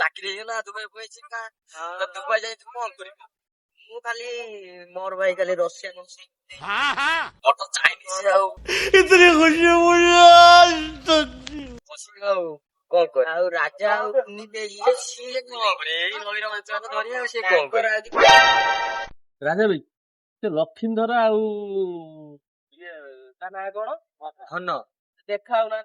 ଚାକିରି ହେଇଗଲା ଦୁବାଇ ପଳେଇଛି ନା ଦୁବାଇ ଯାଇ ତୁ କଣ କରିବୁ? ମୁଁ ଖାଲି ମୋର ଭାଇ ଖାଲି ରଷିଆନ ତ ଚାଇନିଜ ଆଉ इतनी खुशी मुझे ବସିବି ଆଉ କଣ କର ଆଉ ରାଜା ଆଉ ଇଏ ସିଏ କଣ କରେ ଏଇ ନଈର ମାଛ ଧରିବା ଆଉ ସିଏ କଣ କରେ? ରାଜା ଭାଇ ସେ ଲକ୍ଷ୍ମୀଧର ଆଉ ଇଏ ତା ନାଁ କଣ ଧନ ଦେଖା ହଉନା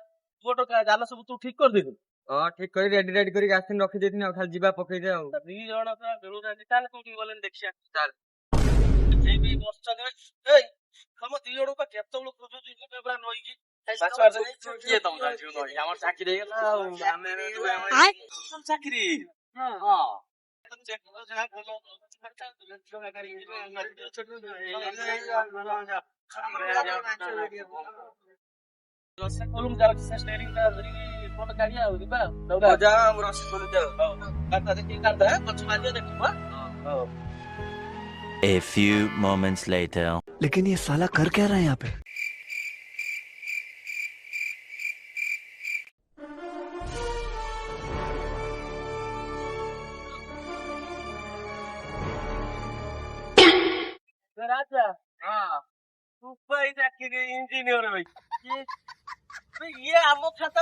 ପୁଅଟ ଜାଲ ସବୁ ତୁ ଠିକ କରିଦେଇଛୁ ହଁ ଠିକ କରି ରେଡି କରିକି ଆସିନି ରଖିଦେଇଥିଲି ଆଉ ଖାଲି ଯିବା ପକେଇଦେ ଆଉ 2 ଜଣ ତ ମିଳୁନାହାନ୍ତି ତାହେଲେ କୋଉଠି ଗଲେନି ଦେଖିଆ ଚାଲ ସେଇ ବି ବସିଛନ୍ତି ଏଇ ତମ 2 ଜଣକୁ କେତେବେଳୁ ଖୋଜୁଛୁ ପୁରା ନଈକି କିଏ ତମ ଜାଣିଛୁ ନଈ ଆମର ଚାକିରି ହେଇଗଲା ଆଉ ଆମେ ଚାକିରି ହଁ ଯା ମୁଁ ରସି ଖୋଲୁଛି ଆଉ A few moments later. लेकिन ये साला कर क्या रहा है यहाँ पे? ରାଜା ତୁ ପାଇଁ ଚାକିରି ଇଞ୍ଜିନିୟର ଭାଇ ଇଏ ଆମ ଖାତା